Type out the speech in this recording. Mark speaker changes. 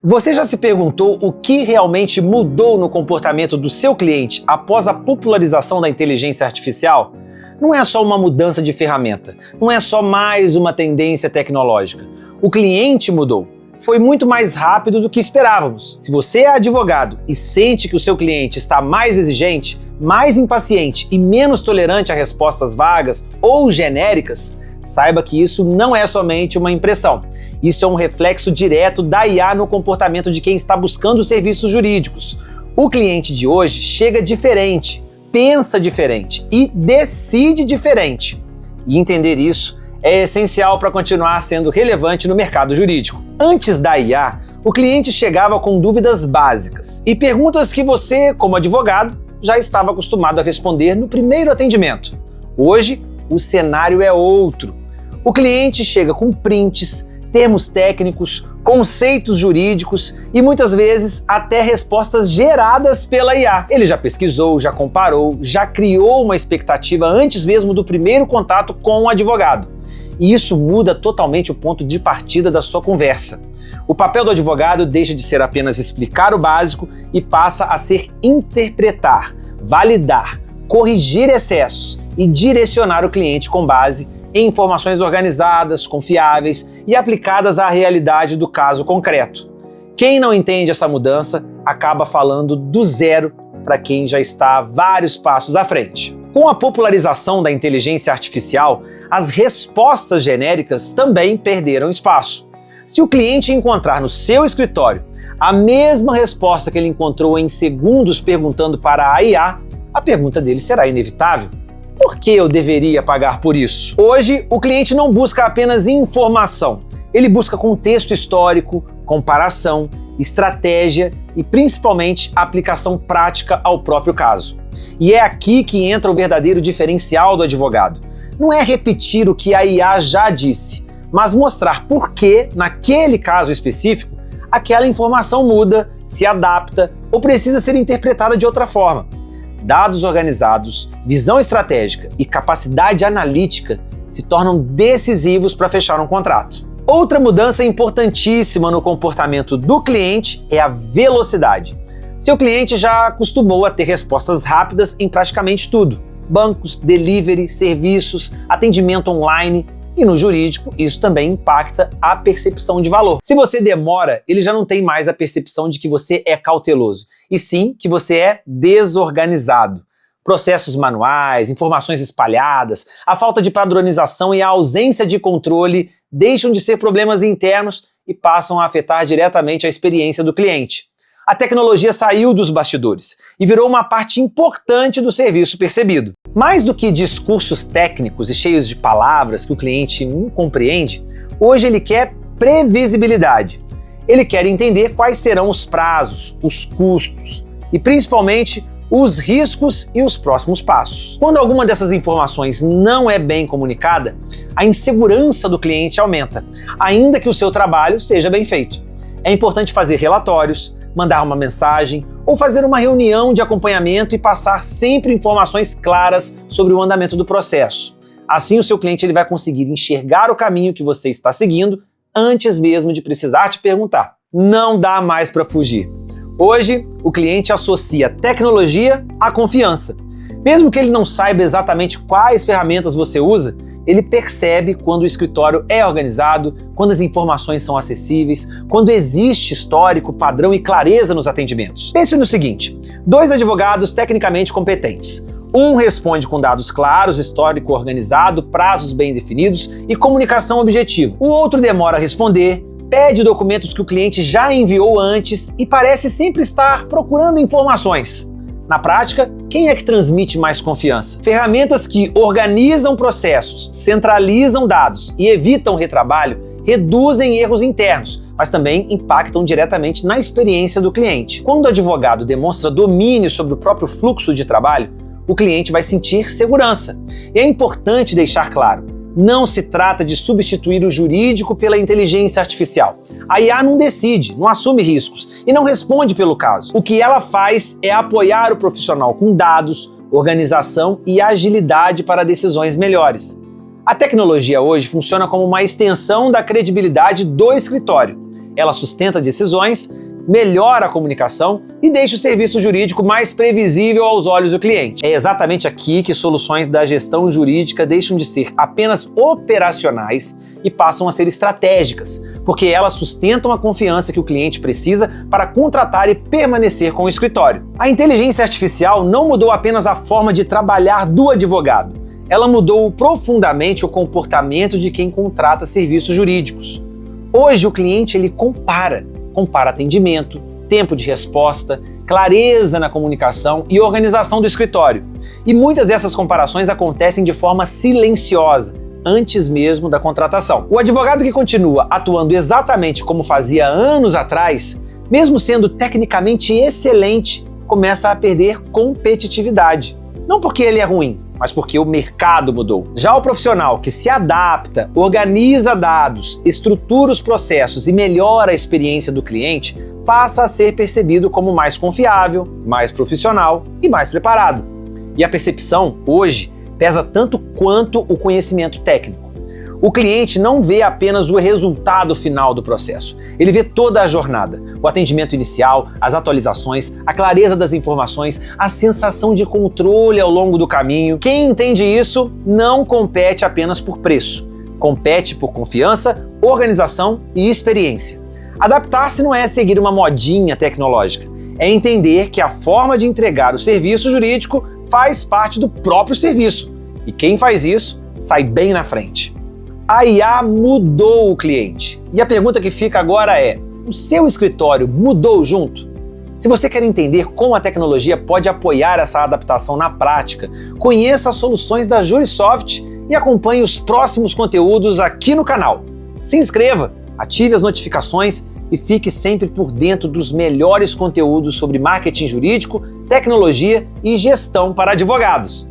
Speaker 1: Você já se perguntou o que realmente mudou no comportamento do seu cliente após a popularização da inteligência artificial? Não é só uma mudança de ferramenta, não é só mais uma tendência tecnológica. O cliente mudou. Foi muito mais rápido do que esperávamos. Se você é advogado e sente que o seu cliente está mais exigente, mais impaciente e menos tolerante a respostas vagas ou genéricas, saiba que isso não é somente uma impressão. Isso é um reflexo direto da IA no comportamento de quem está buscando serviços jurídicos. O cliente de hoje chega diferente, pensa diferente e decide diferente. E entender isso é essencial para continuar sendo relevante no mercado jurídico. Antes da IA, o cliente chegava com dúvidas básicas e perguntas que você, como advogado, já estava acostumado a responder no primeiro atendimento. Hoje, o cenário é outro. O cliente chega com prints, termos técnicos, conceitos jurídicos e muitas vezes até respostas geradas pela IA. Ele já pesquisou, já comparou, já criou uma expectativa antes mesmo do primeiro contato com o advogado. E isso muda totalmente o ponto de partida da sua conversa. O papel do advogado deixa de ser apenas explicar o básico e passa a ser interpretar, validar, corrigir excessos e direcionar o cliente com base em informações organizadas, confiáveis e aplicadas à realidade do caso concreto. Quem não entende essa mudança acaba falando do zero para quem já está vários passos à frente. Com a popularização da inteligência artificial, as respostas genéricas também perderam espaço. Se o cliente encontrar no seu escritório a mesma resposta que ele encontrou em segundos perguntando para a IA, a pergunta dele será inevitável. Por que eu deveria pagar por isso? Hoje, o cliente não busca apenas informação. Ele busca contexto histórico, comparação, estratégia e, principalmente, aplicação prática ao próprio caso. E é aqui que entra o verdadeiro diferencial do advogado. Não é repetir o que a IA já disse, mas mostrar por que, naquele caso específico, aquela informação muda, se adapta ou precisa ser interpretada de outra forma. Dados organizados, visão estratégica e capacidade analítica se tornam decisivos para fechar um contrato. Outra mudança importantíssima no comportamento do cliente é a velocidade. Seu cliente já acostumou a ter respostas rápidas em praticamente tudo: bancos, delivery, serviços, atendimento online. E no jurídico, isso também impacta a percepção de valor. Se você demora, ele já não tem mais a percepção de que você é cauteloso, e sim que você é desorganizado. Processos manuais, informações espalhadas, a falta de padronização e a ausência de controle deixam de ser problemas internos e passam a afetar diretamente a experiência do cliente. A tecnologia saiu dos bastidores e virou uma parte importante do serviço percebido. Mais do que discursos técnicos e cheios de palavras que o cliente não compreende, hoje ele quer previsibilidade. Ele quer entender quais serão os prazos, os custos e, principalmente, os riscos e os próximos passos. Quando alguma dessas informações não é bem comunicada, a insegurança do cliente aumenta, ainda que o seu trabalho seja bem feito. É importante fazer relatórios, mandar uma mensagem ou fazer uma reunião de acompanhamento e passar sempre informações claras sobre o andamento do processo. Assim, o seu cliente vai conseguir enxergar o caminho que você está seguindo antes mesmo de precisar te perguntar. Não dá mais para fugir. Hoje, o cliente associa tecnologia à confiança. Mesmo que ele não saiba exatamente quais ferramentas você usa, ele percebe quando o escritório é organizado, quando as informações são acessíveis, quando existe histórico, padrão e clareza nos atendimentos. Pense no seguinte: 2 advogados tecnicamente competentes. Um responde com dados claros, histórico organizado, prazos bem definidos e comunicação objetiva. O outro demora a responder, pede documentos que o cliente já enviou antes e parece sempre estar procurando informações. Na prática, quem é que transmite mais confiança? Ferramentas que organizam processos, centralizam dados e evitam retrabalho reduzem erros internos, mas também impactam diretamente na experiência do cliente. Quando o advogado demonstra domínio sobre o próprio fluxo de trabalho, o cliente vai sentir segurança. E é importante deixar claro: não se trata de substituir o jurídico pela inteligência artificial. A IA não decide, não assume riscos e não responde pelo caso. O que ela faz é apoiar o profissional com dados, organização e agilidade para decisões melhores. A tecnologia hoje funciona como uma extensão da credibilidade do escritório. Ela sustenta decisões, melhora a comunicação e deixa o serviço jurídico mais previsível aos olhos do cliente. É exatamente aqui que soluções da gestão jurídica deixam de ser apenas operacionais e passam a ser estratégicas, porque elas sustentam a confiança que o cliente precisa para contratar e permanecer com o escritório. A inteligência artificial não mudou apenas a forma de trabalhar do advogado, ela mudou profundamente o comportamento de quem contrata serviços jurídicos. Hoje o cliente ele compara atendimento, tempo de resposta, clareza na comunicação e organização do escritório. E muitas dessas comparações acontecem de forma silenciosa, antes mesmo da contratação. O advogado que continua atuando exatamente como fazia anos atrás, mesmo sendo tecnicamente excelente, começa a perder competitividade. Não porque ele é ruim, mas porque o mercado mudou. Já o profissional que se adapta, organiza dados, estrutura os processos e melhora a experiência do cliente, passa a ser percebido como mais confiável, mais profissional e mais preparado. E a percepção, hoje, pesa tanto quanto o conhecimento técnico. O cliente não vê apenas o resultado final do processo, ele vê toda a jornada, o atendimento inicial, as atualizações, a clareza das informações, a sensação de controle ao longo do caminho. Quem entende isso não compete apenas por preço, compete por confiança, organização e experiência. Adaptar-se não é seguir uma modinha tecnológica, é entender que a forma de entregar o serviço jurídico faz parte do próprio serviço, e quem faz isso sai bem na frente. A IA mudou o cliente. E a pergunta que fica agora é: o seu escritório mudou junto? Se você quer entender como a tecnologia pode apoiar essa adaptação na prática, conheça as soluções da Jurisoft e acompanhe os próximos conteúdos aqui no canal. Se inscreva, ative as notificações e fique sempre por dentro dos melhores conteúdos sobre marketing jurídico, tecnologia e gestão para advogados.